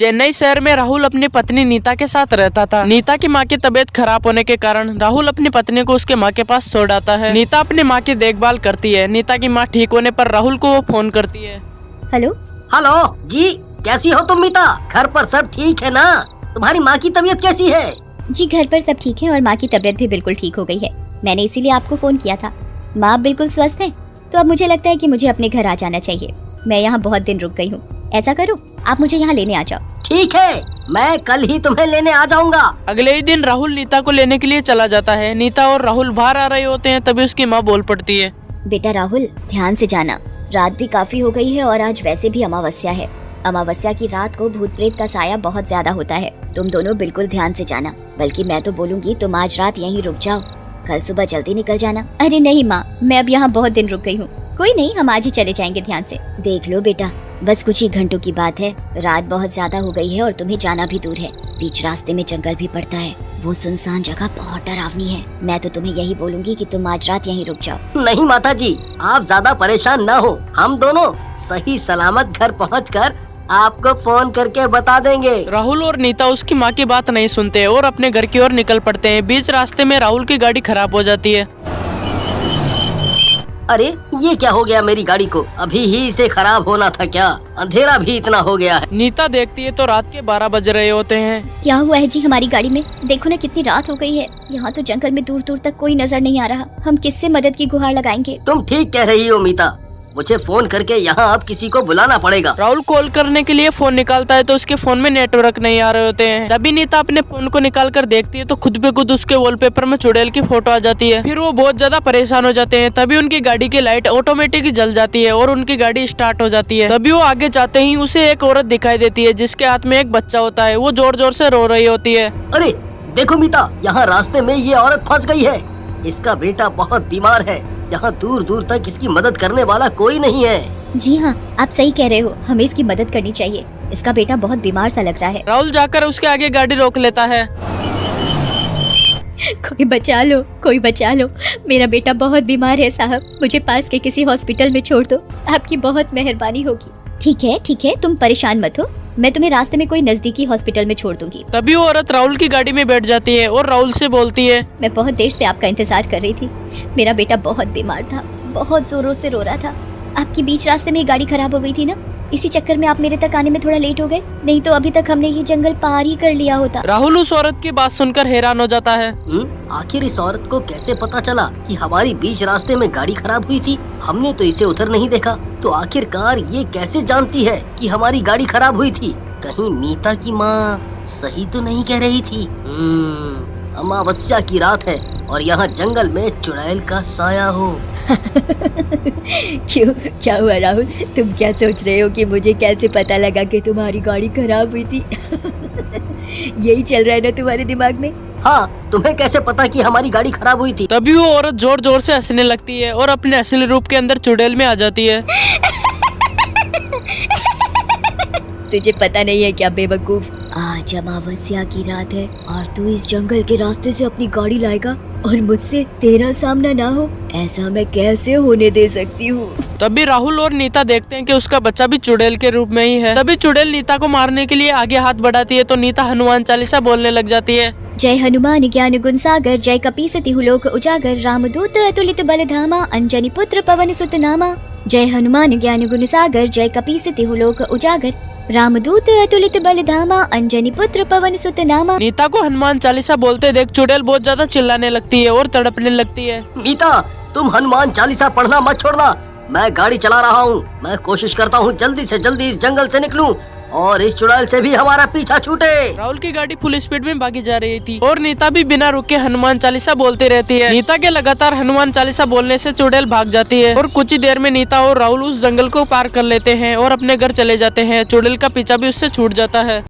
चेन्नई शहर में राहुल अपनी पत्नी नीता के साथ रहता था। नीता की माँ की तबीयत खराब होने के कारण राहुल अपनी पत्नी को उसके माँ के पास छोड़ आता है। नीता अपनी माँ की देखभाल करती है। नीता की माँ ठीक होने पर राहुल को वो फोन करती है। हेलो हेलो जी, कैसी हो तुम नीता? घर पर सब ठीक है ना? तुम्हारी माँ की तबीयत कैसी है? जी, घर पर सब ठीक है और माँ की तबीयत भी बिल्कुल ठीक हो गई है। मैंने इसीलिए आपको फोन किया था। माँ बिल्कुल स्वस्थ है, तो अब मुझे लगता है कि मुझे अपने घर आ जाना चाहिए। मैं यहाँ बहुत दिन रुक गई हूँ। ऐसा करो, आप मुझे यहाँ लेने आ जाओ। ठीक है, मैं कल ही तुम्हें लेने आ जाऊँगा। अगले ही दिन राहुल नीता को लेने के लिए चला जाता है। नीता और राहुल बाहर आ रहे होते हैं, तभी उसकी माँ बोल पड़ती है। बेटा राहुल, ध्यान से जाना, रात भी काफी हो गई है और आज वैसे भी अमावस्या है। अमावस्या की रात को भूत प्रेत का साया बहुत ज्यादा होता है। तुम दोनों बिल्कुल ध्यान से जाना। बल्कि मैं तो बोलूँगी तुम आज रात यहीं रुक जाओ, कल सुबह जल्दी निकल जाना। अरे नहीं माँ, मैं अब यहाँ बहुत दिन रुक गई हूँ। कोई नहीं, हम आज ही चले जाएंगे। ध्यान से देख लो बेटा, बस कुछ ही घंटों की बात है। रात बहुत ज्यादा हो गई है और तुम्हें जाना भी दूर है। बीच रास्ते में जंगल भी पड़ता है। वो सुनसान जगह बहुत डरावनी है। मैं तो तुम्हें यही बोलूँगी कि तुम आज रात यहीं रुक जाओ। नहीं माता जी, आप ज्यादा परेशान न हो। हम दोनों सही सलामत घर पहुँचकर आपको फोन करके बता देंगे। राहुल और नीता उसकी माँ की बात नहीं सुनते और अपने घर की ओर निकल पड़ते हैं। बीच रास्ते में राहुल की गाड़ी खराब हो जाती है। अरे ये क्या हो गया मेरी गाड़ी को? अभी ही इसे खराब होना था क्या? अंधेरा भी इतना हो गया है। नीता देखती है तो रात के 12 बज रहे होते हैं। क्या हुआ है जी हमारी गाड़ी में? देखो ना कितनी रात हो गई है। यहाँ तो जंगल में दूर दूर तक कोई नजर नहीं आ रहा। हम किससे मदद की गुहार लगाएंगे? तुम ठीक कह रही हो मीता, मुझे फोन करके यहाँ अब किसी को बुलाना पड़ेगा। राहुल कॉल करने के लिए फोन निकालता है तो उसके फोन में नेटवर्क नहीं आ रहे होते हैं। तभी नीता अपने फोन को निकाल कर देखती है तो खुद पे खुद उसके वॉलपेपर में चुड़ैल की फोटो आ जाती है। फिर वो बहुत ज्यादा परेशान हो जाते हैं। तभी उनकी गाड़ी की लाइट ऑटोमेटिक जल जाती है और उनकी गाड़ी स्टार्ट हो जाती है। तभी वो आगे जाते ही उसे एक औरत दिखाई देती है जिसके हाथ में एक बच्चा होता है। वो जोर जोर से रो रही होती है। अरे देखो मीता, यहाँ रास्ते में ये औरत फंस गई है। इसका बेटा बहुत बीमार है। यहाँ दूर दूर तक इसकी मदद करने वाला कोई नहीं है। जी हाँ, आप सही कह रहे हो। हमें इसकी मदद करनी चाहिए। इसका बेटा बहुत बीमार सा लग रहा है। राहुल जाकर उसके आगे गाड़ी रोक लेता है। कोई बचा लो, कोई बचा लो। मेरा बेटा बहुत बीमार है साहब। मुझे पास के किसी हॉस्पिटल में छोड़ दो। आपकी बहुत मेहरबानी होगी। ठीक है, तुम परेशान मत हो। मैं तुम्हें रास्ते में कोई नजदीकी हॉस्पिटल में छोड़ दूंगी। तभी वो औरत राहुल की गाड़ी में बैठ जाती है और राहुल से बोलती है, मैं बहुत देर से आपका इंतजार कर रही थी। मेरा बेटा बहुत बीमार था, बहुत जोरों से रो रहा था। आपकी बीच रास्ते में गाड़ी खराब हो गई थी ना, इसी चक्कर में आप मेरे तक आने में थोड़ा लेट हो गए। नहीं तो अभी तक हमने ये जंगल पार ही कर लिया होता। राहुल उस औरत की बात सुनकर हैरान हो जाता है। आखिर इस औरत को कैसे पता चला कि हमारी बीच रास्ते में गाड़ी खराब हुई थी? हमने तो इसे उधर नहीं देखा। तो आखिरकार ये कैसे जानती है कि हमारी गाड़ी खराब हुई थी? कहीं मीता की माँ सही तो नहीं कह रही थी? अमावस्या की रात है और यहाँ जंगल में चुड़ैल का साया हो। क्यों, क्या हुआ राहुल? तुम क्या सोच रहे हो कि मुझे कैसे पता लगा कि तुम्हारी गाड़ी खराब हुई थी? यही चल रहा है ना तुम्हारे दिमाग में? हाँ, तुम्हें कैसे पता कि हमारी गाड़ी खराब हुई थी? तभी वो औरत जोर जोर से हंसने लगती है और अपने असली रूप के अंदर चुड़ैल में आ जाती है। तुझे पता नहीं है क्या बेवकूफ? आज अमावस्या की रात है और तू इस जंगल के रास्ते से अपनी गाड़ी लाएगा और मुझसे तेरा सामना ना हो, ऐसा मैं कैसे होने दे सकती हूँ? तभी राहुल और नीता देखते हैं कि उसका बच्चा भी चुड़ैल के रूप में ही है। तभी चुड़ैल नीता को मारने के लिए आगे हाथ बढ़ाती है तो नीता हनुमान चालीसा बोलने लग जाती है। जय हनुमान ज्ञान गुण सागर, जय कपीसति लोक उजागर, रामदूत अतुलित बल धामा, अंजनी पुत्र पवन सुत नामा। जय हनुमान ज्ञान गुण सागर, जय कपीसति लोक उजागर, रामदूत अतुलित बल धामा, अंजनी पुत्र पवन सुत नामा। नीता को हनुमान चालीसा बोलते देख चुड़ैल बहुत ज्यादा चिल्लाने लगती है और तड़पने लगती है। नीता, तुम हनुमान चालीसा पढ़ना मत छोड़ना। मैं गाड़ी चला रहा हूँ। मैं कोशिश करता हूँ जल्दी से जल्दी इस जंगल से निकलूं और इस चुड़ैल से भी हमारा पीछा छूटे। राहुल की गाड़ी फुल स्पीड में भागी जा रही थी और नीता भी बिना रुके हनुमान चालीसा बोलती रहती है। नीता के लगातार हनुमान चालीसा बोलने से चुड़ैल भाग जाती है और कुछ ही देर में नीता और राहुल उस जंगल को पार कर लेते हैं और अपने घर चले जाते हैं। चुड़ैल का पीछा भी उससे छूट जाता है।